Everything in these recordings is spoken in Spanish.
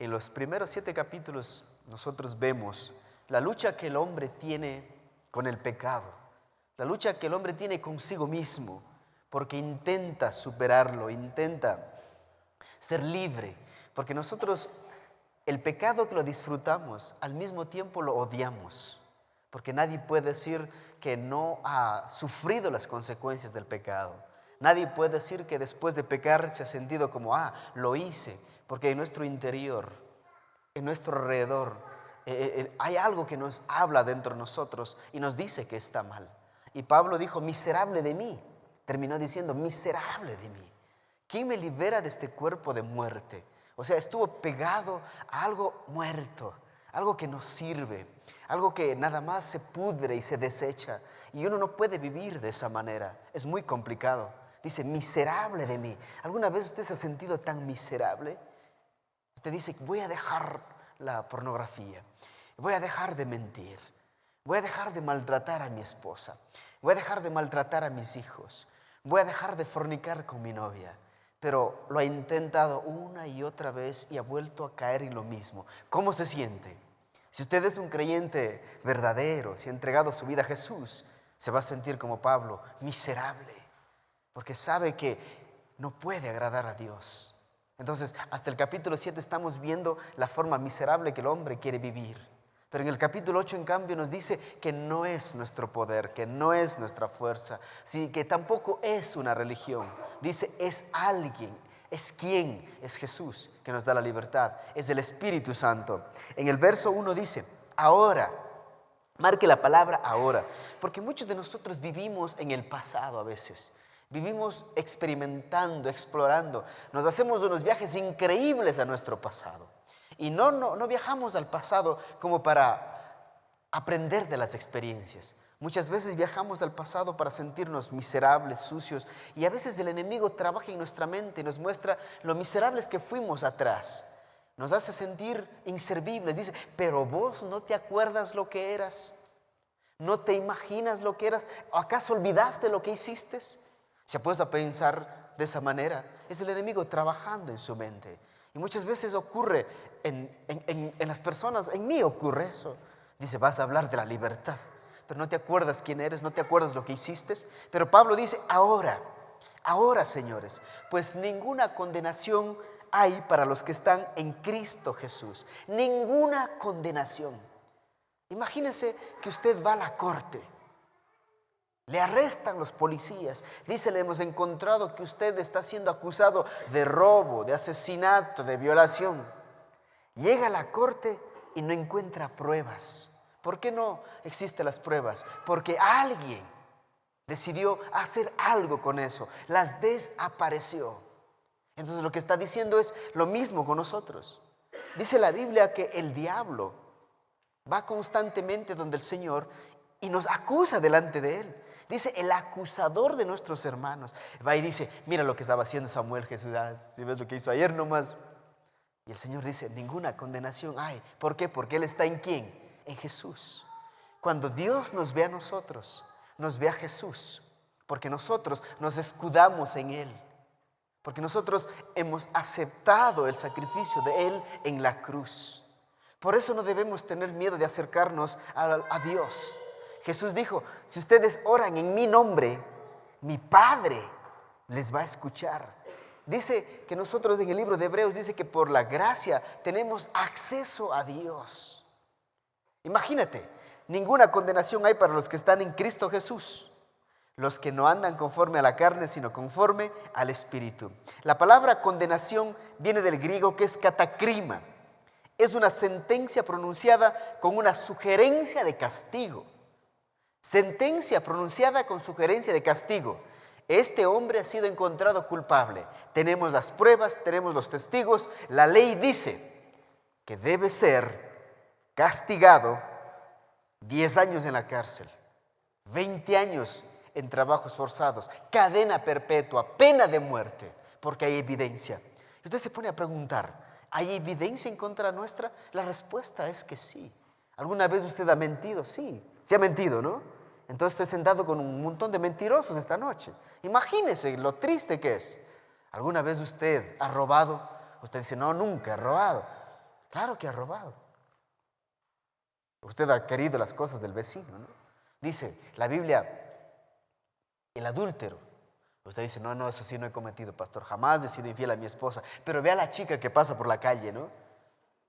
En los primeros 7 capítulos nosotros vemos la lucha que el hombre tiene con el pecado, la lucha que el hombre tiene consigo mismo, porque intenta superarlo, intenta ser libre, porque nosotros el pecado que lo disfrutamos, al mismo tiempo lo odiamos, porque nadie puede decir que no ha sufrido las consecuencias del pecado. Nadie puede decir que después de pecar se ha sentido como, lo hice, porque en nuestro interior, en nuestro alrededor, hay algo que nos habla dentro de nosotros y nos dice que está mal. Y Pablo dijo, miserable de mí, terminó diciendo, miserable de mí. ¿Quién me libera de este cuerpo de muerte? O sea, estuvo pegado a algo muerto, algo que no sirve, algo que nada más se pudre y se desecha. Y uno no puede vivir de esa manera, es muy complicado. Dice, miserable de mí. ¿Alguna vez usted se ha sentido tan miserable? Usted dice, voy a dejar la pornografía, voy a dejar de mentir, voy a dejar de maltratar a mi esposa, voy a dejar de maltratar a mis hijos, voy a dejar de fornicar con mi novia. Pero lo ha intentado una y otra vez y ha vuelto a caer en lo mismo. ¿Cómo se siente? Si usted es un creyente verdadero, si ha entregado su vida a Jesús, se va a sentir como Pablo, miserable, porque sabe que no puede agradar a Dios. Entonces, hasta el capítulo 7 estamos viendo la forma miserable que el hombre quiere vivir. Pero en el capítulo 8, en cambio, nos dice que no es nuestro poder, que no es nuestra fuerza, sí, que tampoco es una religión. Dice, es alguien, es quien, es Jesús que nos da la libertad, es el Espíritu Santo. En el verso 1 dice, ahora, marque la palabra ahora, porque muchos de nosotros vivimos en el pasado a veces. Vivimos experimentando, explorando, nos hacemos unos viajes increíbles a nuestro pasado. Y no viajamos al pasado como para aprender de las experiencias. Muchas veces viajamos al pasado para sentirnos miserables, sucios. Y a veces el enemigo trabaja en nuestra mente y nos muestra lo miserables que fuimos atrás. Nos hace sentir inservibles. Dice, pero vos no te acuerdas lo que eras. ¿No te imaginas lo que eras? ¿Acaso olvidaste lo que hiciste? Se ha puesto a pensar de esa manera. Es el enemigo trabajando en su mente. Y muchas veces ocurre en las personas, en mí ocurre eso. Dice, vas a hablar de la libertad, pero no te acuerdas quién eres, no te acuerdas lo que hiciste. Pero Pablo dice, ahora, señores, pues ninguna condenación hay para los que están en Cristo Jesús. Ninguna condenación. Imagínese que usted va a la corte. Le arrestan los policías. Dice, le hemos encontrado que usted está siendo acusado de robo, de asesinato, de violación. Llega a la corte y no encuentra pruebas. ¿Por qué no existen las pruebas? Porque alguien decidió hacer algo con eso. Las desapareció. Entonces lo que está diciendo es lo mismo con nosotros. Dice la Biblia que el diablo va constantemente donde el Señor y nos acusa delante de Él. Dice, el acusador de nuestros hermanos. Va y dice, mira lo que estaba haciendo Samuel Jesús. Si ves lo que hizo ayer nomás. Y el Señor dice, ninguna condenación hay. ¿Por qué? Porque Él está ¿en quién? En Jesús. Cuando Dios nos ve a nosotros, nos ve a Jesús. Porque nosotros nos escudamos en Él. Porque nosotros hemos aceptado el sacrificio de Él en la cruz. Por eso no debemos tener miedo de acercarnos a Dios. Jesús dijo, si ustedes oran en mi nombre, mi Padre les va a escuchar. Dice que nosotros en el libro de Hebreos dice que por la gracia tenemos acceso a Dios. Imagínate, ninguna condenación hay para los que están en Cristo Jesús, los que no andan conforme a la carne, sino conforme al Espíritu. La palabra condenación viene del griego que es katakrima. Es una sentencia pronunciada con una sugerencia de castigo. Sentencia pronunciada con sugerencia de castigo. Este hombre ha sido encontrado culpable. Tenemos las pruebas, tenemos los testigos. La ley dice que debe ser castigado 10 años en la cárcel, 20 años en trabajos forzados, cadena perpetua, pena de muerte, porque hay evidencia. Y usted se pone a preguntar, ¿hay evidencia en contra nuestra? La respuesta es que sí. ¿Alguna vez usted ha mentido? Sí, sí ha mentido, ¿no? Entonces estoy sentado con un montón de mentirosos esta noche. Imagínese lo triste que es. ¿Alguna vez usted ha robado? Usted dice, no, nunca he robado. Claro que ha robado. Usted ha querido las cosas del vecino, ¿no? Dice la Biblia, el adúltero. Usted dice, no, eso sí no he cometido, pastor. Jamás he sido infiel a mi esposa. Pero ve a la chica que pasa por la calle, ¿no?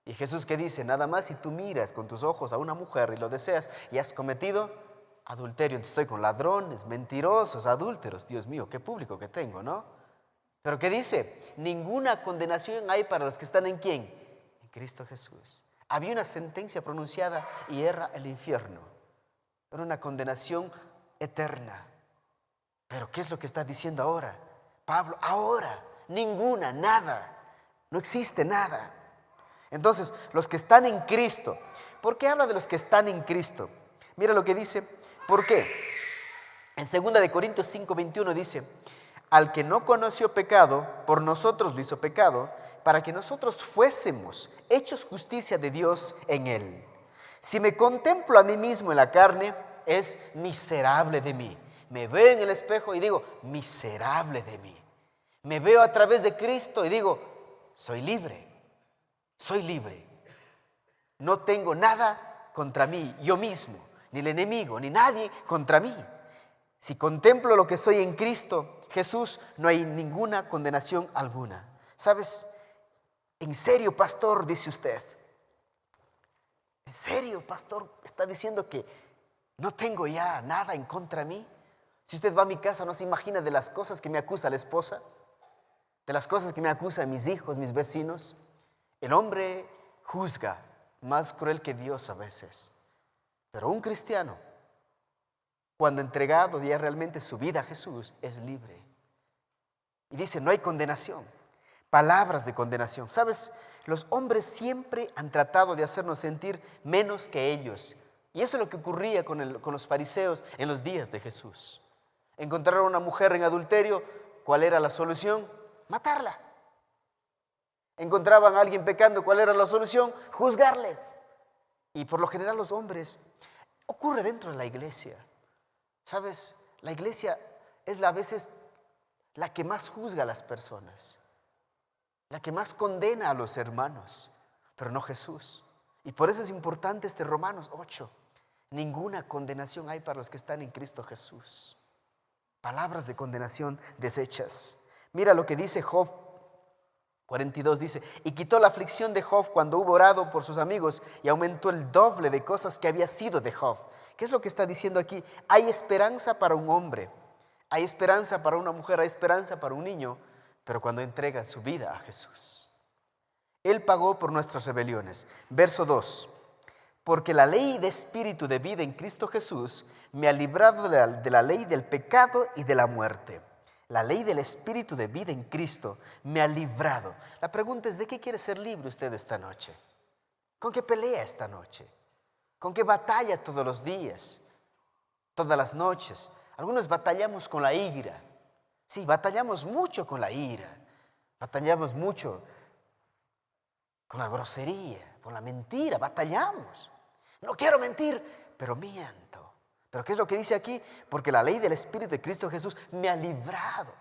Y Jesús que dice, nada más si tú miras con tus ojos a una mujer y lo deseas y has cometido adulterio. Entonces estoy con ladrones, mentirosos, adúlteros. Dios mío, qué público que tengo, ¿no? Pero ¿qué dice? Ninguna condenación hay para los que están ¿en quién? En Cristo Jesús. Había una sentencia pronunciada y era el infierno. Era una condenación eterna. Pero ¿qué es lo que está diciendo ahora? Pablo, ahora, ninguna, nada. No existe nada. Entonces, los que están en Cristo. ¿Por qué habla de los que están en Cristo? Mira lo que dice. ¿Por qué? En 2 Corintios 5:21 dice, al que no conoció pecado, por nosotros lo hizo pecado, para que nosotros fuésemos hechos justicia de Dios en él. Si me contemplo a mí mismo en la carne, es miserable de mí. Me veo en el espejo y digo, miserable de mí. Me veo a través de Cristo y digo, soy libre. Soy libre. No tengo nada contra mí, yo mismo, ni el enemigo, ni nadie contra mí. Si contemplo lo que soy en Cristo Jesús, no hay ninguna condenación alguna. ¿Sabes? ¿En serio, pastor? Dice usted. ¿En serio, pastor? Está diciendo que no tengo ya nada en contra de mí. Si usted va a mi casa, no se imagina de las cosas que me acusa la esposa, de las cosas que me acusan mis hijos, mis vecinos. El hombre juzga más cruel que Dios a veces. Pero un cristiano, cuando entregado ya realmente su vida a Jesús, es libre. Y dice, no hay condenación. Palabras de condenación. ¿Sabes? Los hombres siempre han tratado de hacernos sentir menos que ellos. Y eso es lo que ocurría con los fariseos en los días de Jesús. Encontraron a una mujer en adulterio. ¿Cuál era la solución? Matarla. Encontraban a alguien pecando. ¿Cuál era la solución? Juzgarle. Y por lo general los hombres, ocurre dentro de la iglesia. ¿Sabes? La iglesia es a veces la que más juzga a las personas, la que más condena a los hermanos, pero no Jesús. Y por eso es importante Romanos 8. Ninguna condenación hay para los que están en Cristo Jesús. Palabras de condenación deshechas. Mira lo que dice Job 42, dice, y quitó la aflicción de Job cuando hubo orado por sus amigos y aumentó el doble de cosas que había sido de Job. ¿Qué es lo que está diciendo aquí? Hay esperanza para un hombre, hay esperanza para una mujer, hay esperanza para un niño, pero cuando entrega su vida a Jesús. Él pagó por nuestras rebeliones. Verso 2. Porque la ley de espíritu de vida en Cristo Jesús me ha librado de la ley del pecado y de la muerte. La ley del espíritu de vida en Cristo me ha librado. La pregunta es, ¿de qué quiere ser libre usted esta noche? ¿Con qué pelea esta noche? ¿Con qué batalla todos los días? Todas las noches. Algunos batallamos con la ira. Sí, batallamos mucho con la ira. Batallamos mucho con la grosería, con la mentira. Batallamos. No quiero mentir, pero miento. ¿Pero qué es lo que dice aquí? Porque la ley del Espíritu de Cristo Jesús me ha librado.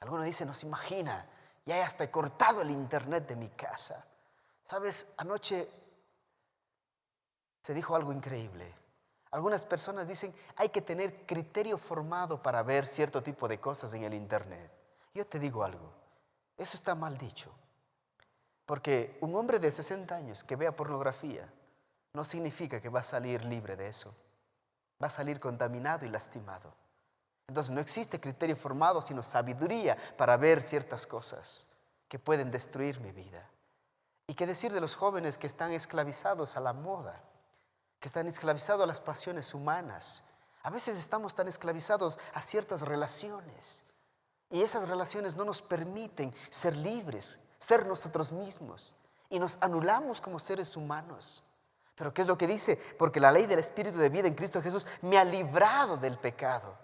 Algunos dicen, no se imagina, ya hasta he cortado el internet de mi casa. ¿Sabes? Anoche se dijo algo increíble. Algunas personas dicen, hay que tener criterio formado para ver cierto tipo de cosas en el internet. Yo te digo algo, eso está mal dicho. Porque un hombre de 60 años que vea pornografía no significa que va a salir libre de eso. Va a salir contaminado y lastimado. Entonces no existe criterio formado, sino sabiduría para ver ciertas cosas que pueden destruir mi vida. ¿Y qué decir de los jóvenes que están esclavizados a la moda? Que están esclavizados a las pasiones humanas. A veces estamos tan esclavizados a ciertas relaciones. Y esas relaciones no nos permiten ser libres, ser nosotros mismos. Y nos anulamos como seres humanos. Pero ¿qué es lo que dice? Porque la ley del Espíritu de vida en Cristo Jesús me ha librado del pecado.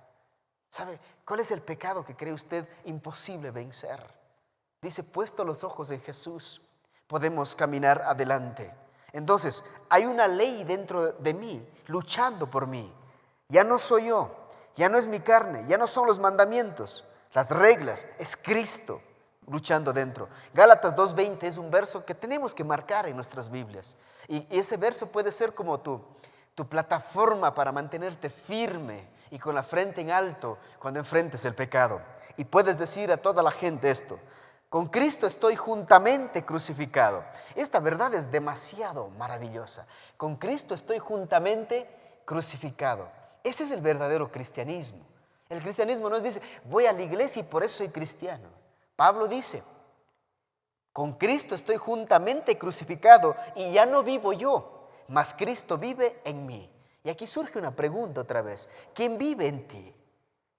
¿Sabe cuál es el pecado que cree usted imposible vencer? Dice, puesto los ojos en Jesús, podemos caminar adelante. Entonces, hay una ley dentro de mí, luchando por mí. Ya no soy yo, ya no es mi carne, ya no son los mandamientos, las reglas, es Cristo. luchando dentro. Gálatas 2:20 es un verso que tenemos que marcar en nuestras Biblias. Y ese verso puede ser como tu plataforma para mantenerte firme y con la frente en alto cuando enfrentes el pecado. Y puedes decir a toda la gente esto: con Cristo estoy juntamente crucificado. Esta verdad es demasiado maravillosa. Con Cristo estoy juntamente crucificado. Ese es el verdadero cristianismo. El cristianismo no dice, voy a la iglesia y por eso soy cristiano. Pablo dice, con Cristo estoy juntamente crucificado y ya no vivo yo, mas Cristo vive en mí. Y aquí surge una pregunta otra vez: ¿quién vive en ti?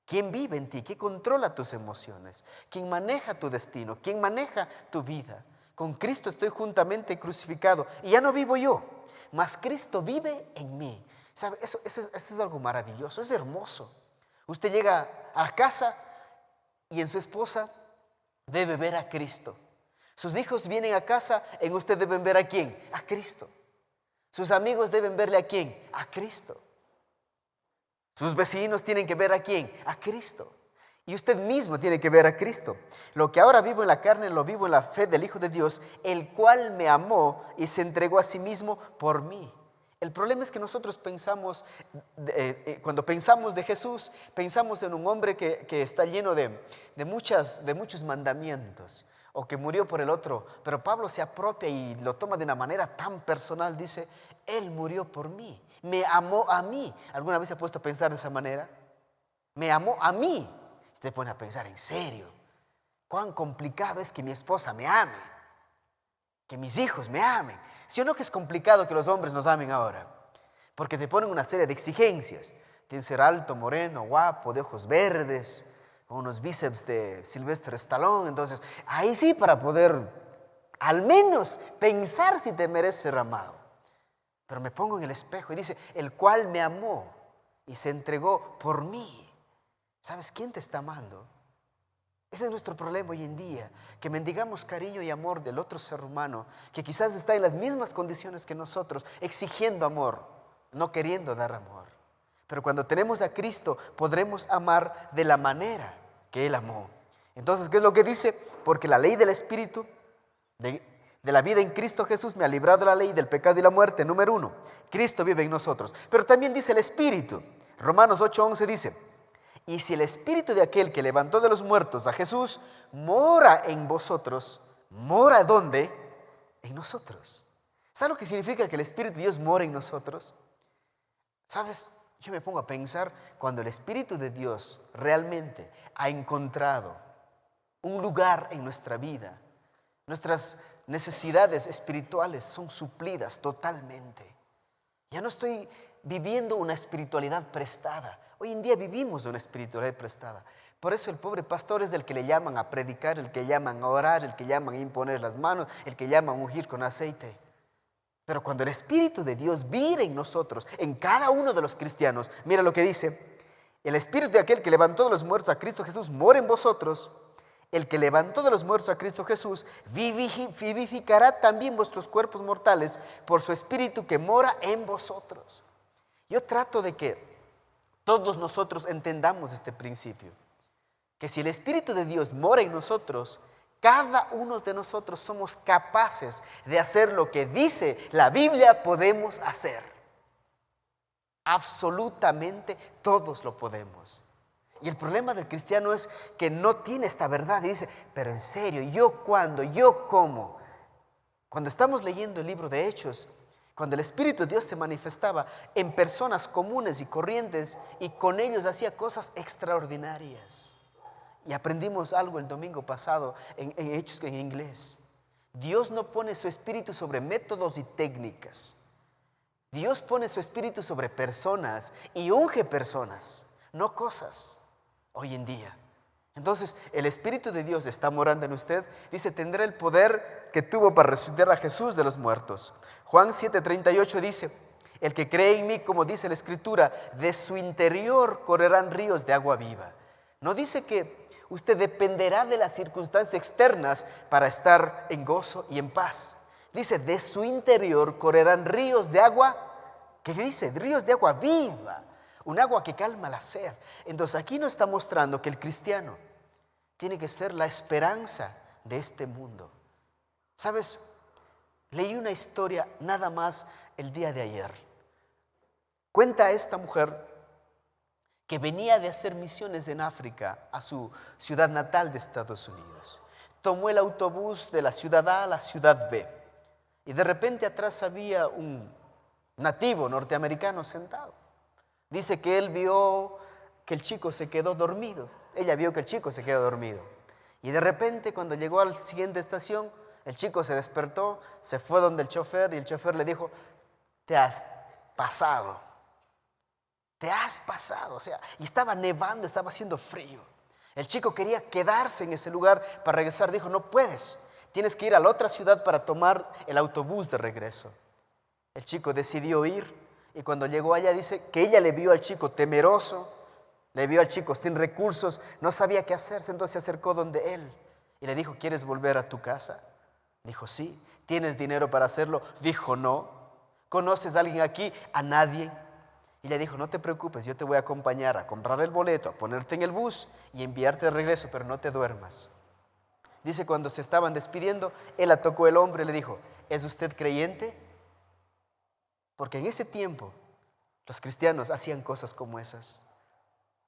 ¿Quién vive en ti? ¿Quién controla tus emociones? ¿Quién maneja tu destino? ¿Quién maneja tu vida? Con Cristo estoy juntamente crucificado y ya no vivo yo, mas Cristo vive en mí. ¿Sabe? Eso es algo maravilloso, es hermoso. Usted llega a casa y en su esposa debe ver a Cristo. Sus hijos vienen a casa, en usted deben ver a ¿quién? A Cristo. Sus amigos deben verle a ¿quién? A Cristo. Sus vecinos tienen que ver a ¿quién? A Cristo. Y usted mismo tiene que ver a Cristo. Lo que ahora vivo en la carne, lo vivo en la fe del Hijo de Dios, el cual me amó y se entregó a sí mismo por mí. El problema es que nosotros pensamos, cuando pensamos de Jesús, pensamos en un hombre que está lleno de muchos mandamientos, o que murió por el otro. Pero Pablo se apropia y lo toma de una manera tan personal. Dice, Él murió por mí, me amó a mí. ¿Alguna vez se ha puesto a pensar de esa manera? Me amó a mí. Usted pone a pensar, en serio, cuán complicado es que mi esposa me ame, que mis hijos me amen. ¿Sí o no que es complicado que los hombres nos amen ahora? Porque te ponen una serie de exigencias. Tienes que ser alto, moreno, guapo, de ojos verdes, con unos bíceps de Sylvester Stallone. Entonces, ahí sí, para poder al menos pensar si te mereces ser amado. Pero me pongo en el espejo y dice, el cual me amó y se entregó por mí. ¿Sabes quién te está amando? Ese es nuestro problema hoy en día, que mendigamos cariño y amor del otro ser humano, que quizás está en las mismas condiciones que nosotros, exigiendo amor, no queriendo dar amor. Pero cuando tenemos a Cristo, podremos amar de la manera que Él amó. Entonces, ¿qué es lo que dice? Porque la ley del Espíritu de la vida en Cristo Jesús me ha librado de la ley del pecado y la muerte. Número 1, Cristo vive en nosotros. Pero también dice el Espíritu. Romanos 8:11 dice, y si el Espíritu de aquel que levantó de los muertos a Jesús mora en vosotros, ¿mora dónde? En nosotros. ¿Sabes lo que significa que el Espíritu de Dios mora en nosotros? ¿Sabes? Yo me pongo a pensar, cuando el Espíritu de Dios realmente ha encontrado un lugar en nuestra vida, nuestras necesidades espirituales son suplidas totalmente. Ya no estoy viviendo una espiritualidad prestada. Hoy en día vivimos de una espiritualidad prestada. Por eso el pobre pastor es el que le llaman a predicar, el que llaman a orar, el que llaman a imponer las manos, el que llaman a ungir con aceite. Pero cuando el Espíritu de Dios vive en nosotros, en cada uno de los cristianos, mira lo que dice, el Espíritu de aquel que levantó de los muertos a Cristo Jesús mora en vosotros. El que levantó de los muertos a Cristo Jesús vivificará también vuestros cuerpos mortales por su Espíritu que mora en vosotros. Yo trato de que todos nosotros entendamos este principio, que si el Espíritu de Dios mora en nosotros, cada uno de nosotros somos capaces de hacer lo que dice la Biblia podemos hacer. Absolutamente todos lo podemos. Y el problema del cristiano es que no tiene esta verdad y dice, pero en serio, ¿yo cuándo? ¿Yo cómo? Cuando estamos leyendo el libro de Hechos, cuando el Espíritu de Dios se manifestaba en personas comunes y corrientes y con ellos hacía cosas extraordinarias. Y aprendimos algo el domingo pasado en Hechos en inglés. Dios no pone su Espíritu sobre métodos y técnicas. Dios pone su Espíritu sobre personas y unge personas, no cosas, hoy en día. Entonces, el Espíritu de Dios está morando en usted. Dice, tendrá el poder que tuvo para resucitar a Jesús de los muertos. Juan 7:38 dice, el que cree en mí, como dice la Escritura, de su interior correrán ríos de agua viva. No dice que usted dependerá de las circunstancias externas para estar en gozo y en paz. Dice, de su interior correrán ríos de agua, ¿qué dice? Ríos de agua viva, un agua que calma la sed. Entonces aquí nos está mostrando que el cristiano tiene que ser la esperanza de este mundo. ¿Sabes? Leí una historia nada más el día de ayer. Cuenta esta mujer que venía de hacer misiones en África a su ciudad natal de Estados Unidos. Tomó el autobús de la ciudad A a la ciudad B y de repente atrás había un nativo norteamericano sentado. Dice que él vio que el chico se quedó dormido. Ella vio que el chico se quedó dormido. Y de repente, cuando llegó a la siguiente estación, el chico se despertó, se fue donde el chofer y el chofer le dijo: te has pasado. Te has pasado. O sea, y estaba nevando, estaba haciendo frío. El chico quería quedarse en ese lugar para regresar. Dijo: no puedes, tienes que ir a la otra ciudad para tomar el autobús de regreso. El chico decidió ir y cuando llegó allá dice que ella le vio al chico temeroso, le vio al chico sin recursos, no sabía qué hacerse, entonces se acercó donde él y le dijo: ¿quieres volver a tu casa? Dijo: sí. ¿Tienes dinero para hacerlo? Dijo: no. ¿Conoces a alguien aquí? A nadie. Y le dijo: no te preocupes, yo te voy a acompañar a comprar el boleto, a ponerte en el bus y enviarte de regreso, pero no te duermas. Dice, cuando se estaban despidiendo, él la tocó el hombro y le dijo: ¿es usted creyente? Porque en ese tiempo los cristianos hacían cosas como esas.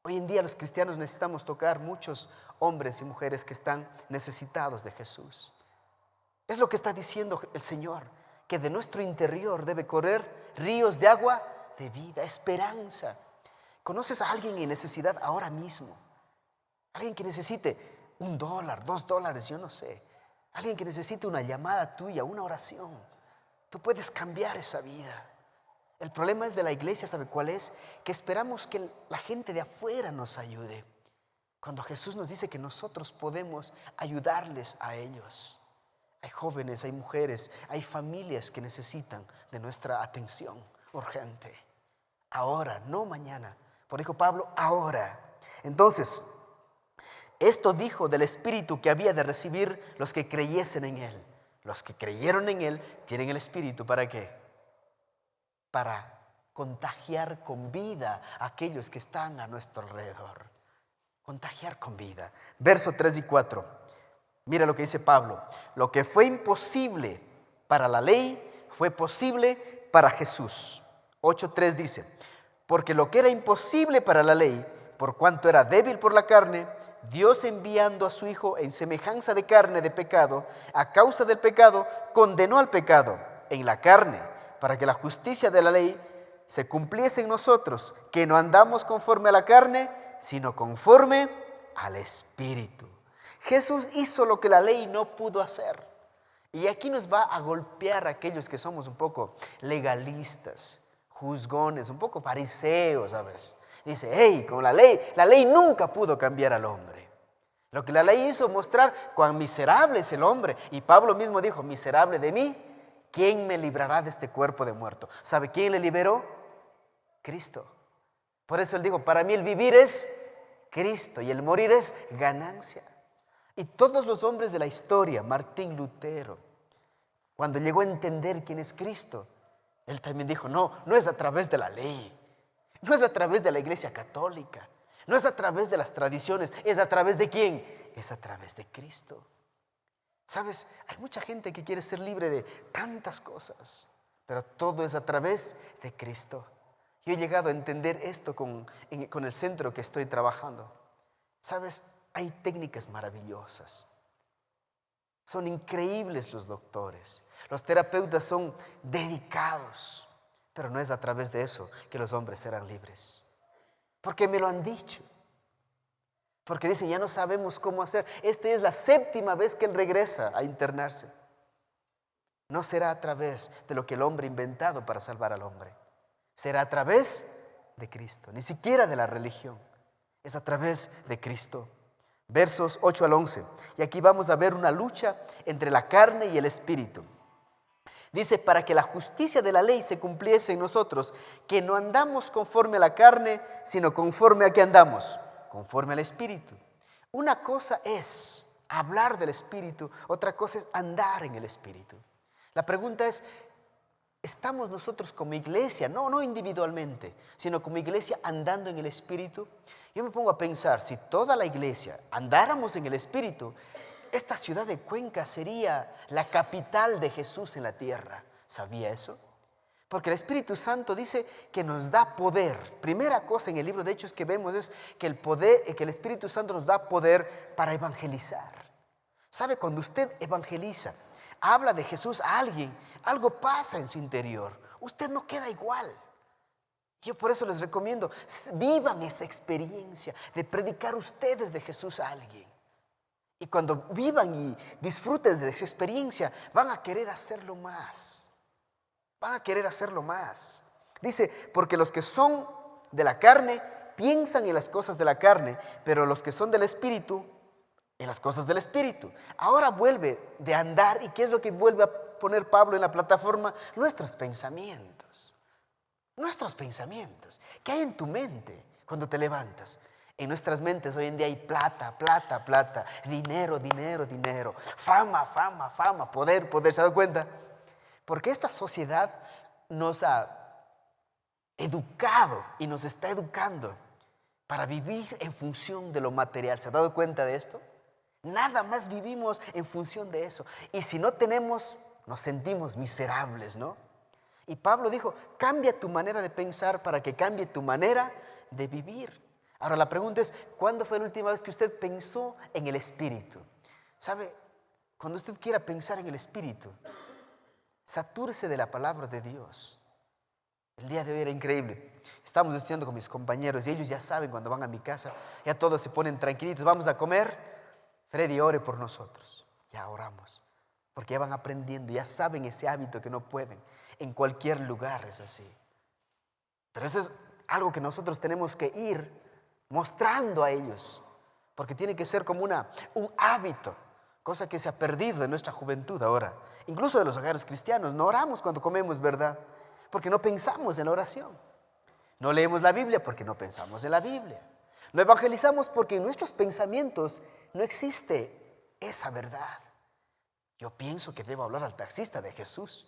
Hoy en día los cristianos necesitamos tocar muchos hombres y mujeres que están necesitados de Jesús. Es lo que está diciendo el Señor, que de nuestro interior debe correr ríos de agua de vida, esperanza. ¿Conoces a alguien en necesidad ahora mismo? Alguien que necesite $1, $2, yo no sé. Alguien que necesite una llamada tuya, una oración. Tú puedes cambiar esa vida. El problema es de la iglesia, ¿sabe cuál es? Que esperamos que la gente de afuera nos ayude, cuando Jesús nos dice que nosotros podemos ayudarles a ellos. Hay jóvenes, hay mujeres, hay familias que necesitan de nuestra atención urgente. Ahora, no mañana. Por dijo Pablo, ahora. Entonces, esto dijo del Espíritu que había de recibir los que creyesen en Él. Los que creyeron en Él tienen el Espíritu, ¿para qué? Para contagiar con vida a aquellos que están a nuestro alrededor. Contagiar con vida. Verso 3 y 4. Mira lo que dice Pablo. Lo que fue imposible para la ley fue posible para Jesús. 8:3 dice: porque lo que era imposible para la ley, por cuanto era débil por la carne, Dios, enviando a su Hijo en semejanza de carne de pecado, a causa del pecado, condenó al pecado en la carne, para que la justicia de la ley se cumpliese en nosotros, que no andamos conforme a la carne, sino conforme al Espíritu. Jesús hizo lo que la ley no pudo hacer. Y aquí nos va a golpear a aquellos que somos un poco legalistas, juzgones, un poco fariseos, ¿sabes? Dice: hey, con la ley nunca pudo cambiar al hombre. Lo que la ley hizo mostrar cuán miserable es el hombre. Y Pablo mismo dijo: miserable de mí, ¿quién me librará de este cuerpo de muerto? ¿Sabe quién le liberó? Cristo. Por eso él dijo: para mí el vivir es Cristo y el morir es ganancia. Y todos los hombres de la historia, Martín Lutero, cuando llegó a entender quién es Cristo, él también dijo: no es a través de la ley, no es a través de la iglesia católica, no es a través de las tradiciones, es a través de quién, es a través de Cristo. ¿Sabes? Hay mucha gente que quiere ser libre de tantas cosas, pero todo es a través de Cristo. Yo he llegado a entender esto con el centro que estoy trabajando. ¿Sabes? Hay técnicas maravillosas. Son increíbles los doctores. Los terapeutas son dedicados. Pero no es a través de eso que los hombres serán libres. Porque me lo han dicho. Porque dicen: ya no sabemos cómo hacer. Esta es la 7ª vez que él regresa a internarse. No será a través de lo que el hombre ha inventado para salvar al hombre. Será a través de Cristo. Ni siquiera de la religión. Es a través de Cristo. Versos 8 al 11. Y aquí vamos a ver una lucha entre la carne y el espíritu. Dice: para que la justicia de la ley se cumpliese en nosotros, que no andamos conforme a la carne, sino conforme a qué andamos, conforme al Espíritu. Una cosa es hablar del Espíritu, otra cosa es andar en el Espíritu. La pregunta es: ¿estamos nosotros como iglesia, no individualmente, sino como iglesia andando en el Espíritu? Yo me pongo a pensar, si toda la iglesia andáramos en el Espíritu, esta ciudad de Cuenca sería la capital de Jesús en la tierra. ¿Sabía eso? Porque el Espíritu Santo dice que nos da poder. Primera cosa en el libro de Hechos que vemos es que el Espíritu Santo nos da poder para evangelizar. ¿Sabe? Cuando usted evangeliza, habla de Jesús a alguien, algo pasa en su interior. Usted no queda igual. Yo por eso les recomiendo, vivan esa experiencia de predicar ustedes de Jesús a alguien. Y cuando vivan y disfruten de esa experiencia, van a querer hacerlo más. Van a querer hacerlo más. Dice, porque los que son de la carne piensan en las cosas de la carne, pero los que son del Espíritu, en las cosas del Espíritu. Ahora vuelve de andar, ¿y qué es lo que vuelve a poner Pablo en la plataforma? Nuestros pensamientos. Nuestros pensamientos. ¿Qué hay en tu mente cuando te levantas? En nuestras mentes hoy en día hay plata, plata, plata, dinero, dinero, dinero, fama, fama, fama, poder, poder. ¿Se ha dado cuenta? Porque esta sociedad nos ha educado y nos está educando para vivir en función de lo material. ¿Se ha dado cuenta de esto? Nada más vivimos en función de eso. Y si no tenemos, nos sentimos miserables, ¿no? Y Pablo dijo, cambia tu manera de pensar para que cambie tu manera de vivir. Ahora la pregunta es, ¿cuándo fue la última vez que usted pensó en el Espíritu? ¿Sabe? Cuando usted quiera pensar en el Espíritu, satúrese de la palabra de Dios. El día de hoy era increíble. Estamos estudiando con mis compañeros y ellos ya saben cuando van a mi casa, ya todos se ponen tranquilitos, vamos a comer. Freddy, ore por nosotros. Ya oramos, porque ya van aprendiendo, ya saben ese hábito que no pueden. En cualquier lugar es así. Pero eso es algo que nosotros tenemos que ir mostrando a ellos, porque tiene que ser como un hábito, cosa que se ha perdido en nuestra juventud ahora. Incluso de los hogares cristianos, no oramos cuando comemos, ¿verdad? Porque no pensamos en la oración. No leemos la Biblia porque no pensamos en la Biblia. No evangelizamos porque en nuestros pensamientos no existe esa verdad. Yo pienso que debo hablar al taxista de Jesús.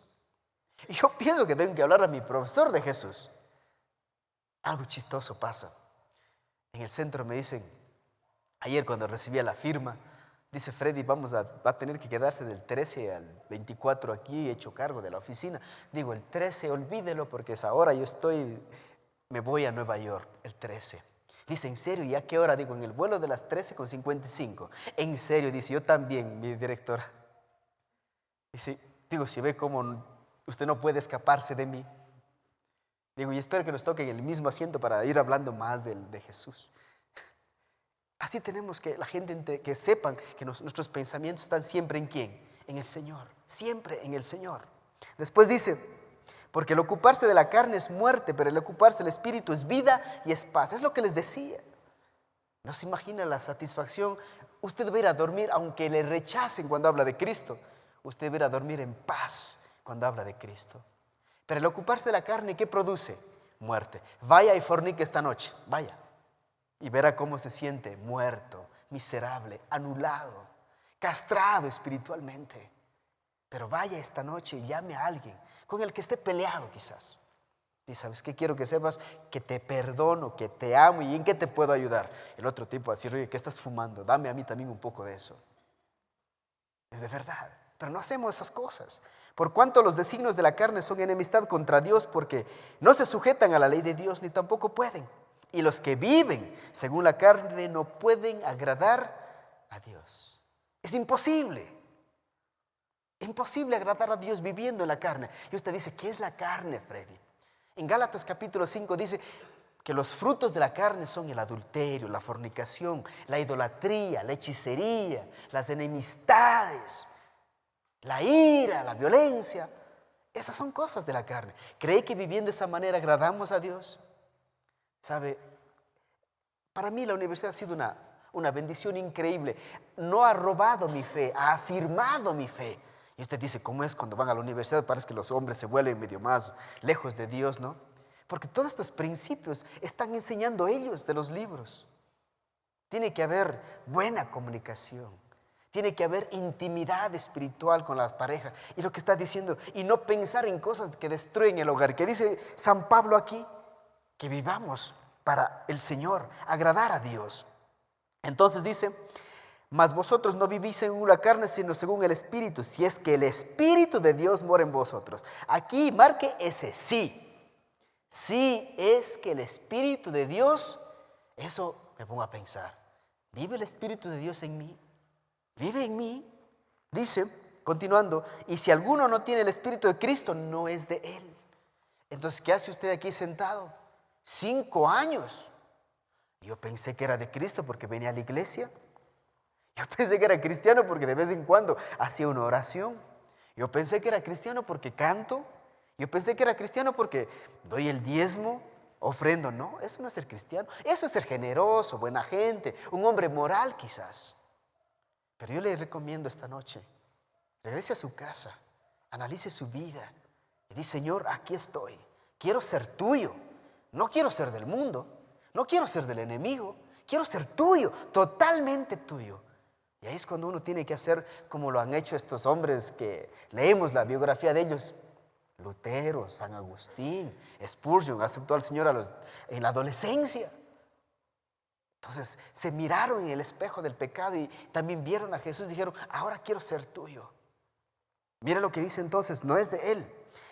Y yo pienso que tengo que hablar a mi profesor de Jesús. Algo chistoso pasa. En el centro me dicen, ayer cuando recibía la firma, dice Freddy, va a tener que quedarse del 13 al 24 aquí, hecho cargo de la oficina. Digo, el 13, olvídelo porque es ahora, me voy a Nueva York, el 13. Dice, ¿en serio? ¿Y a qué hora? Digo, en el vuelo de las 13:55. En serio, dice, yo también, mi directora. Dice, digo, si ve cómo usted no puede escaparse de mí. Digo, y espero que nos toque en el mismo asiento para ir hablando más de Jesús. Así tenemos que la gente que sepan que nuestros pensamientos están siempre en ¿quién? En el Señor, siempre en el Señor. Después dice, porque el ocuparse de la carne es muerte, pero el ocuparse del Espíritu es vida y es paz. Es lo que les decía. ¿No se imagina la satisfacción? Usted va a ir a dormir, aunque le rechacen cuando habla de Cristo, usted va a ir a dormir en paz cuando habla de Cristo. Pero el ocuparse de la carne, ¿qué produce? Muerte. Vaya y fornique esta noche, vaya. Y verá cómo se siente muerto, miserable, anulado, castrado espiritualmente. Pero vaya esta noche y llame a alguien con el que esté peleado quizás. Y ¿sabes qué? Quiero que sepas que te perdono, que te amo y en qué te puedo ayudar. El otro tipo así, oye, ¿qué estás fumando? Dame a mí también un poco de eso. Es de verdad, pero no hacemos esas cosas. Por cuanto los designios de la carne son enemistad contra Dios, porque no se sujetan a la ley de Dios ni tampoco pueden. Y los que viven según la carne no pueden agradar a Dios. Es imposible. Imposible agradar a Dios viviendo en la carne. Y usted dice, ¿qué es la carne, Freddy? En Gálatas capítulo 5 dice que los frutos de la carne son el adulterio, la fornicación, la idolatría, la hechicería, las enemistades, la ira, la violencia. Esas son cosas de la carne. ¿Cree que viviendo de esa manera agradamos a Dios? ¿Sabe? Para mí la universidad ha sido una bendición increíble. No ha robado mi fe, ha afirmado mi fe. Y usted dice, ¿cómo es cuando van a la universidad? Parece que los hombres se vuelven medio más lejos de Dios, ¿no? Porque todos estos principios están enseñando ellos de los libros. Tiene que haber buena comunicación. Tiene que haber intimidad espiritual con la pareja. Y lo que está diciendo, y no pensar en cosas que destruyen el hogar. Que dice San Pablo aquí, que vivamos para el Señor, agradar a Dios. Entonces dice, Mas vosotros no vivís según la carne, sino según el Espíritu, si es que el Espíritu de Dios mora en vosotros. Aquí marque ese sí. Sí es que el Espíritu de Dios, eso me pongo a pensar. ¿Vive el Espíritu de Dios en mí? ¿Vive en mí? Dice, continuando, y si alguno no tiene el Espíritu de Cristo, no es de él. Entonces, ¿qué hace usted aquí sentado? 5 años. Yo pensé que era de Cristo porque venía a la iglesia. Yo pensé que era cristiano porque de vez en cuando hacía una oración. Yo pensé que era cristiano porque canto. Yo pensé que era cristiano porque doy el diezmo, ofrendo. No, eso no es ser cristiano. Eso es ser generoso, buena gente, un hombre moral quizás. Pero yo le recomiendo esta noche, regrese a su casa, analice su vida y dice, Señor, aquí estoy. Quiero ser tuyo. No quiero ser del mundo. No quiero ser del enemigo. Quiero ser tuyo, totalmente tuyo. Y ahí es cuando uno tiene que hacer como lo han hecho estos hombres que leemos la biografía de ellos. Lutero, San Agustín, Spurgeon aceptó al Señor en la adolescencia. Entonces se miraron en el espejo del pecado y también vieron a Jesús y dijeron, ahora quiero ser tuyo. Mira lo que dice entonces, no es de él.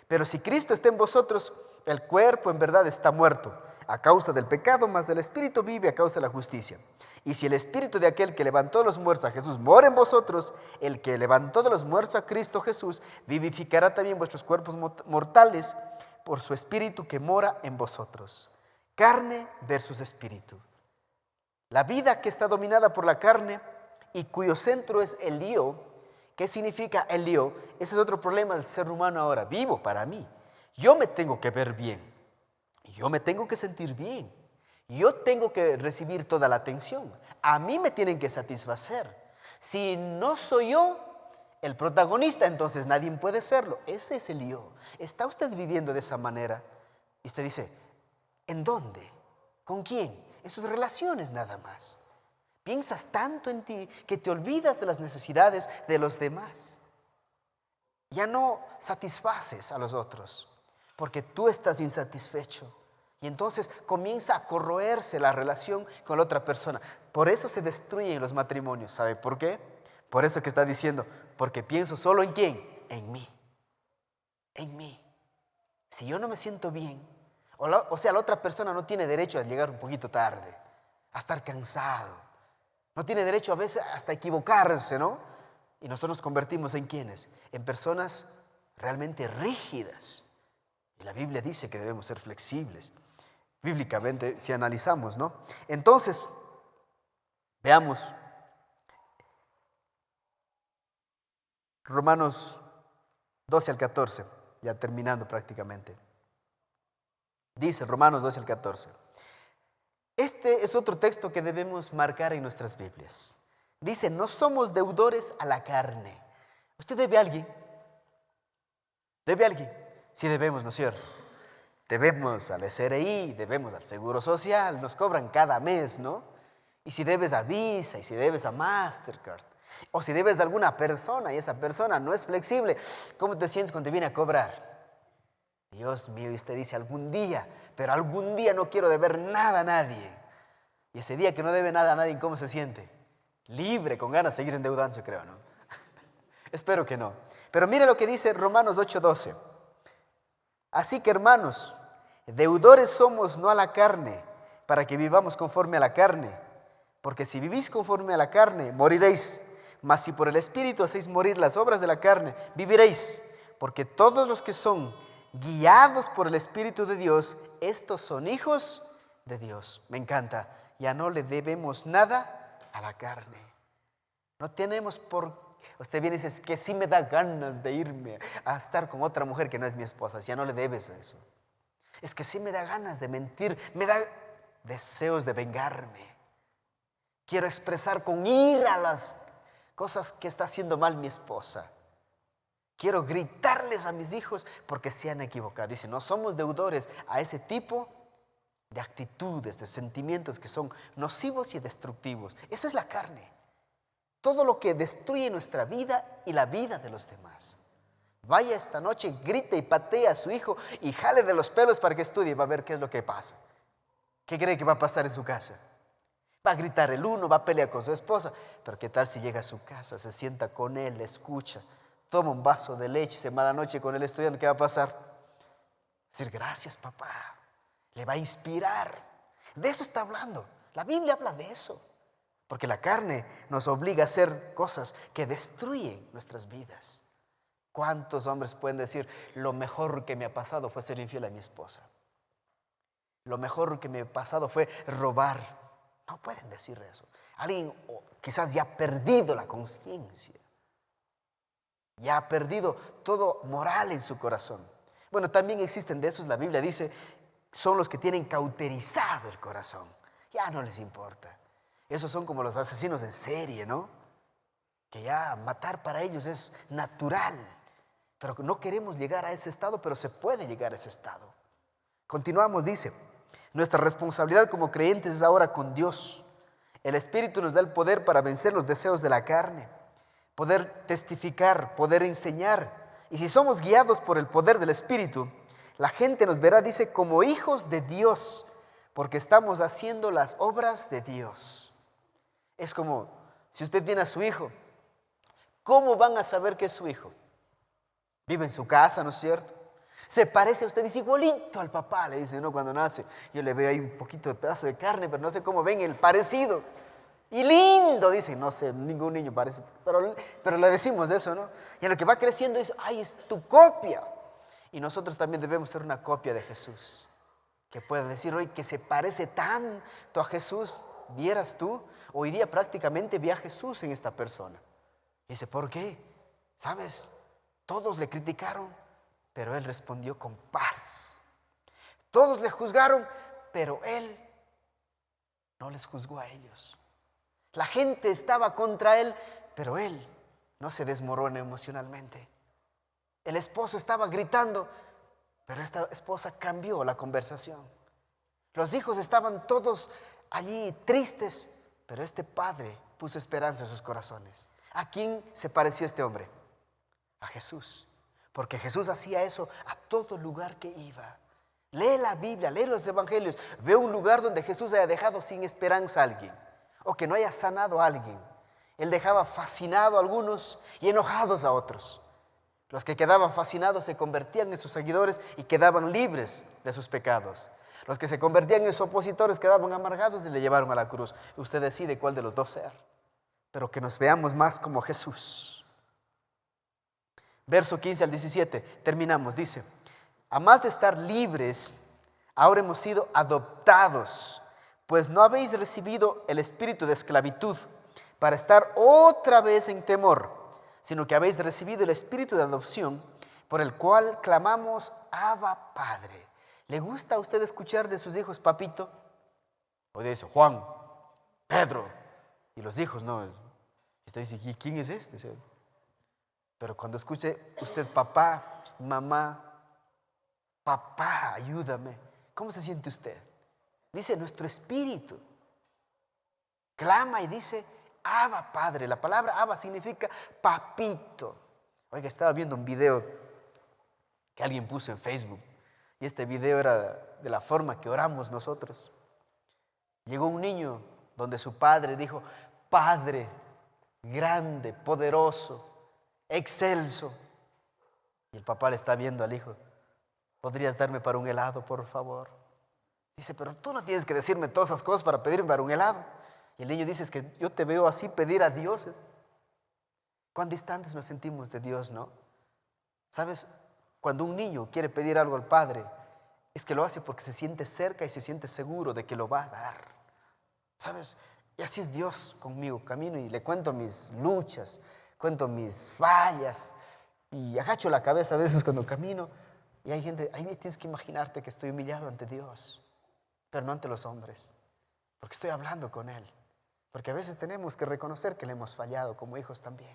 Pero si Cristo está en vosotros, el cuerpo en verdad está muerto a causa del pecado, mas el Espíritu vive a causa de la justicia. Y si el Espíritu de aquel que levantó de los muertos a Jesús mora en vosotros, el que levantó de los muertos a Cristo Jesús vivificará también vuestros cuerpos mortales por su Espíritu que mora en vosotros. Carne versus Espíritu. La vida que está dominada por la carne y cuyo centro es el lío. ¿Qué significa el lío? Ese es otro problema del ser humano ahora. Vivo para mí. Yo me tengo que ver bien. Yo me tengo que sentir bien. Yo tengo que recibir toda la atención. A mí me tienen que satisfacer. Si no soy yo el protagonista, entonces nadie puede serlo. Ese es el lío. ¿Está usted viviendo de esa manera? Y usted dice, ¿en dónde? ¿Con quién? En sus relaciones nada más. Piensas tanto en ti que te olvidas de las necesidades de los demás. Ya no satisfaces a los otros porque tú estás insatisfecho. Y entonces comienza a corroerse la relación con la otra persona. Por eso se destruyen los matrimonios. ¿Sabe por qué? Por eso que está diciendo, porque pienso solo en ¿quién? En mí. En mí. Si yo no me siento bien, o sea, la otra persona no tiene derecho a llegar un poquito tarde, a estar cansado. No tiene derecho a veces hasta equivocarse, ¿no? Y nosotros nos convertimos en ¿quiénes? En personas realmente rígidas. Y la Biblia dice que debemos ser flexibles. Bíblicamente, si analizamos, ¿no? Entonces, veamos Romanos 12 al 14, ya terminando prácticamente. Dice Romanos 12 al 14. Este es otro texto que debemos marcar en nuestras Biblias. Dice, no somos deudores a la carne. ¿Usted debe a alguien? ¿Debe a alguien? Sí debemos, ¿no es cierto? Debemos al SRI, debemos al Seguro Social, nos cobran cada mes, ¿no? Y si debes a Visa, y si debes a Mastercard, o si debes a alguna persona y esa persona no es flexible, ¿cómo te sientes cuando te viene a cobrar? Dios mío, y usted dice algún día, pero algún día no quiero deber nada a nadie. Y ese día que no debe nada a nadie, ¿cómo se siente? Libre, con ganas de seguir endeudándose, creo, ¿no? Espero que no. Pero mire lo que dice Romanos 8:12. Así que, hermanos, deudores somos no a la carne, para que vivamos conforme a la carne. Porque si vivís conforme a la carne, moriréis. Mas si por el Espíritu hacéis morir las obras de la carne, viviréis. Porque todos los que son guiados por el Espíritu de Dios, estos son hijos de Dios. Me encanta. Ya no le debemos nada a la carne. No tenemos por... Usted viene y dice, que sí me da ganas de irme a estar con otra mujer que no es mi esposa. Si ya no le debes a eso. Es que sí me da ganas de mentir, me da deseos de vengarme. Quiero expresar con ira las cosas que está haciendo mal mi esposa. Quiero gritarles a mis hijos porque se han equivocado. Dice, no somos deudores a ese tipo de actitudes, de sentimientos que son nocivos y destructivos. Eso es la carne. Todo lo que destruye nuestra vida y la vida de los demás. Vaya esta noche, grite y patee a su hijo y jale de los pelos para que estudie y va a ver qué es lo que pasa. ¿Qué cree que va a pasar en su casa? Va a gritar el uno, va a pelear con su esposa, pero ¿qué tal si llega a su casa, se sienta con él, le escucha, toma un vaso de leche, se va a la noche con él estudiando? ¿Qué va a pasar? Decir gracias, papá. Le va a inspirar. De eso está hablando. La Biblia habla de eso. Porque la carne nos obliga a hacer cosas que destruyen nuestras vidas. ¿Cuántos hombres pueden decir, lo mejor que me ha pasado fue ser infiel a mi esposa? Lo mejor que me ha pasado fue robar. No pueden decir eso. Alguien quizás ya ha perdido la conciencia. Ya ha perdido todo moral en su corazón. Bueno, también existen de esos, la Biblia dice, son los que tienen cauterizado el corazón. Ya no les importa. Esos son como los asesinos en serie, ¿no? Que ya matar para ellos es natural. Pero no queremos llegar a ese estado, pero se puede llegar a ese estado. Continuamos, dice, nuestra responsabilidad como creyentes es ahora con Dios. El Espíritu nos da el poder para vencer los deseos de la carne, poder testificar, poder enseñar. Y si somos guiados por el poder del Espíritu, la gente nos verá, dice, como hijos de Dios, porque estamos haciendo las obras de Dios. Es como si usted tiene a su hijo, ¿cómo van a saber que es su hijo? Vive en su casa, ¿no es cierto? Se parece a usted, dice igualito al papá, le dice, no, cuando nace. Yo le veo ahí un poquito de pedazo de carne, pero no sé cómo ven el parecido. Y lindo, dice, no sé, ningún niño parece, pero le decimos eso, ¿no? Y en lo que va creciendo dice, ay, es tu copia. Y nosotros también debemos ser una copia de Jesús. Que puedan decir, hoy que se parece tanto a Jesús, vieras tú, hoy día prácticamente vi a Jesús en esta persona. Y dice, ¿por qué? ¿Sabes? Todos le criticaron, pero él respondió con paz. Todos le juzgaron, pero él no les juzgó a ellos. La gente estaba contra él, pero él no se desmorona emocionalmente. El esposo estaba gritando, pero esta esposa cambió la conversación. Los hijos estaban todos allí tristes, pero este padre puso esperanza en sus corazones. ¿A quién se pareció este hombre? A Jesús. Porque Jesús hacía eso a todo lugar que iba. Lee la Biblia, lee los evangelios, ve un lugar donde Jesús haya dejado sin esperanza a alguien, o que no haya sanado a alguien. Él dejaba fascinado a algunos y enojados a otros. Los que quedaban fascinados se convertían en sus seguidores y quedaban libres de sus pecados. Los que se convertían en sus opositores quedaban amargados y le llevaron a la cruz. Usted decide cuál de los dos ser, pero que nos veamos más como Jesús. Verso 15 al 17, terminamos, dice, a más de estar libres, ahora hemos sido adoptados, pues no habéis recibido el espíritu de esclavitud para estar otra vez en temor, sino que habéis recibido el espíritu de adopción, por el cual clamamos, Abba, Padre. ¿Le gusta a usted escuchar de sus hijos, papito? O de eso, Juan, Pedro, y los hijos, no. Usted dice, ¿y quién es este? Pero cuando escuche usted papá, mamá, papá, ayúdame, ¿cómo se siente usted? Dice nuestro espíritu. Clama y dice, Abba, Padre. La palabra Abba significa papito. Oiga, estaba viendo un video que alguien puso en Facebook. Y este video era de la forma que oramos nosotros. Llegó un niño donde su padre dijo, Padre, grande, poderoso, excelso. Y el papá le está viendo al hijo. ¿Podrías darme para un helado, por favor? Dice, pero tú no tienes que decirme todas esas cosas para pedirme para un helado. Y el niño dice, es que yo te veo así pedir a Dios. ¿Cuán distantes nos sentimos de Dios, no? ¿Sabes? Cuando un niño quiere pedir algo al padre, es que lo hace porque se siente cerca y se siente seguro de que lo va a dar. ¿Sabes? Y así es Dios conmigo. Camino y le cuento mis luchas, cuento mis fallas y agacho la cabeza a veces cuando camino. Y hay gente, ahí tienes que imaginarte que estoy humillado ante Dios, pero no ante los hombres, porque estoy hablando con Él. Porque a veces tenemos que reconocer que le hemos fallado como hijos también.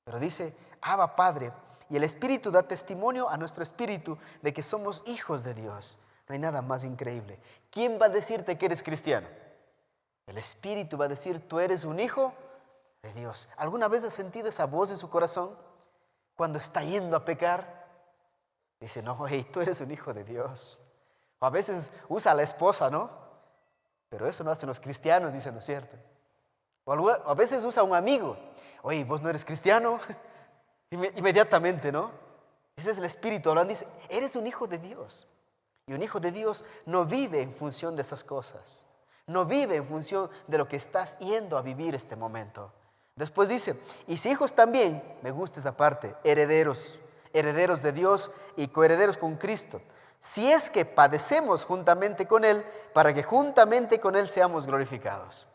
Pero dice, Abba, Padre, y el Espíritu da testimonio a nuestro espíritu de que somos hijos de Dios. No hay nada más increíble. ¿Quién va a decirte que eres cristiano? El Espíritu va a decir, tú eres un hijo de Dios. ¿Alguna vez has sentido esa voz en su corazón cuando está yendo a pecar? Dice, no, hey, tú eres un hijo de Dios. O a veces usa a la esposa, ¿no? Pero eso no hacen los cristianos, dicen, ¿no es cierto? O a veces usa un amigo. Oye, ¿vos no eres cristiano? Inmediatamente, ¿no? Ese es el Espíritu hablando. Dice, eres un hijo de Dios. Y un hijo de Dios no vive en función de estas cosas. No vive en función de lo que estás yendo a vivir este momento. Después dice, y si hijos también, me gusta esta parte, herederos de Dios y coherederos con Cristo. Si es que padecemos juntamente con Él, para que juntamente con Él seamos glorificados.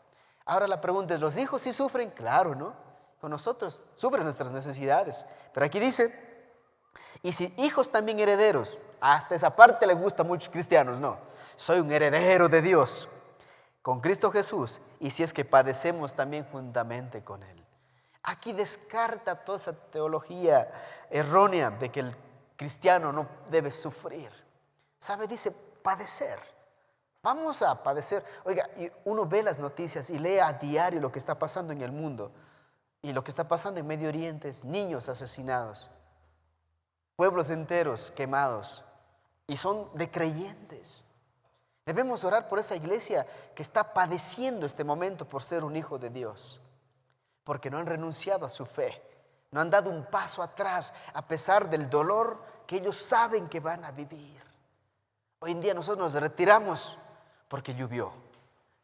Ahora la pregunta es, ¿los hijos sí sufren? Claro, ¿no? Con nosotros sufren nuestras necesidades. Pero aquí dice, y si hijos también herederos, hasta esa parte le gusta a muchos cristianos, no. Soy un heredero de Dios con Cristo Jesús, y si es que padecemos también juntamente con Él. Aquí descarta toda esa teología errónea de que el cristiano no debe sufrir. ¿Sabe? Dice padecer. Vamos a padecer. Oiga, y uno ve las noticias y lee a diario lo que está pasando en el mundo y lo que está pasando en Medio Oriente, niños asesinados, pueblos enteros quemados, y son de creyentes. Debemos orar por esa iglesia que está padeciendo este momento por ser un hijo de Dios, porque no han renunciado a su fe, no han dado un paso atrás a pesar del dolor que ellos saben que van a vivir. Hoy en día nosotros nos retiramos porque llovió,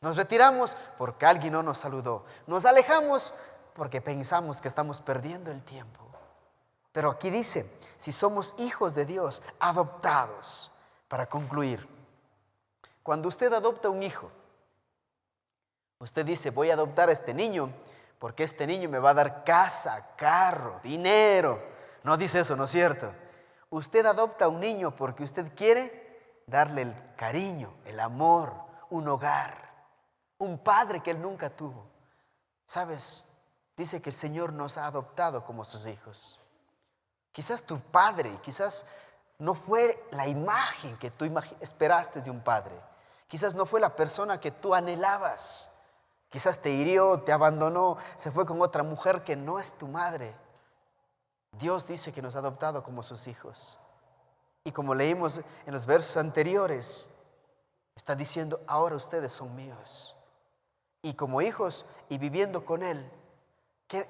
nos retiramos porque alguien no nos saludó, nos alejamos porque pensamos que estamos perdiendo el tiempo. Pero aquí dice, si somos hijos de Dios, adoptados. Para concluir, cuando usted adopta un hijo, usted dice, voy a adoptar a este niño porque este niño me va a dar casa, carro, dinero. No dice eso, ¿no es cierto? Usted adopta a un niño porque usted quiere darle el cariño, el amor, un hogar, un padre que él nunca tuvo. ¿Sabes? Dice que el Señor nos ha adoptado como sus hijos. Quizás tu padre, quizás no fue la imagen que tú esperaste de un padre. Quizás no fue la persona que tú anhelabas. Quizás te hirió, te abandonó, se fue con otra mujer que no es tu madre. Dios dice que nos ha adoptado como sus hijos. Y como leímos en los versos anteriores, está diciendo, ahora ustedes son míos. Y como hijos y viviendo con Él,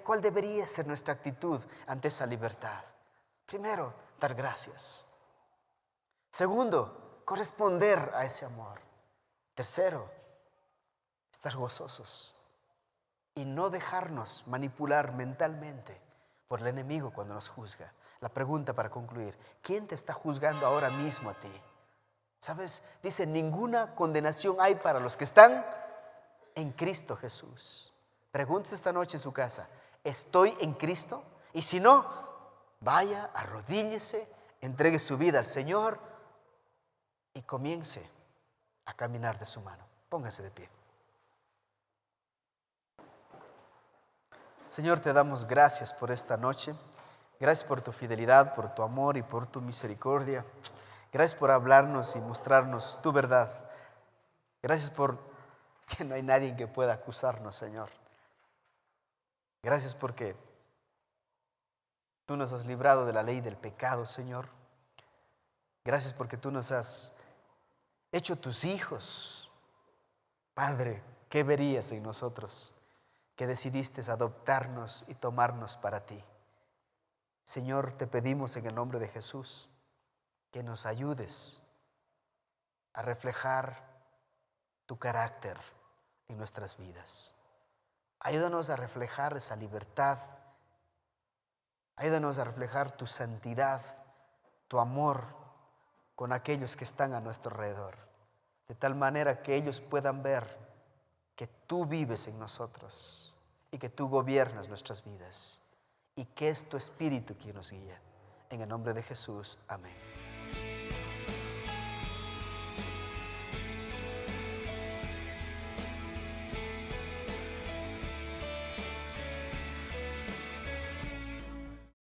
¿cuál debería ser nuestra actitud ante esa libertad? Primero, dar gracias. Segundo, corresponder a ese amor. Tercero, estar gozosos y no dejarnos manipular mentalmente por el enemigo cuando nos juzga. La pregunta para concluir, ¿quién te está juzgando ahora mismo a ti? ¿Sabes? Dice, ninguna condenación hay para los que están en Cristo Jesús. Pregúntese esta noche en su casa, ¿estoy en Cristo? Y si no, vaya, arrodíllese, entregue su vida al Señor y comience a caminar de su mano. Póngase de pie. Señor, te damos gracias por esta noche. Gracias por tu fidelidad, por tu amor y por tu misericordia. Gracias por hablarnos y mostrarnos tu verdad. Gracias por que no hay nadie que pueda acusarnos, Señor. Gracias porque tú nos has librado de la ley del pecado, Señor. Gracias porque tú nos has hecho tus hijos. Padre, ¿qué verías en nosotros que decidiste adoptarnos y tomarnos para ti? Señor, te pedimos en el nombre de Jesús que nos ayudes a reflejar tu carácter en nuestras vidas. Ayúdanos a reflejar esa libertad. Ayúdanos a reflejar tu santidad, tu amor con aquellos que están a nuestro alrededor, de tal manera que ellos puedan ver que tú vives en nosotros y que tú gobiernas nuestras vidas y que es tu Espíritu quien nos guía. En el nombre de Jesús, amén.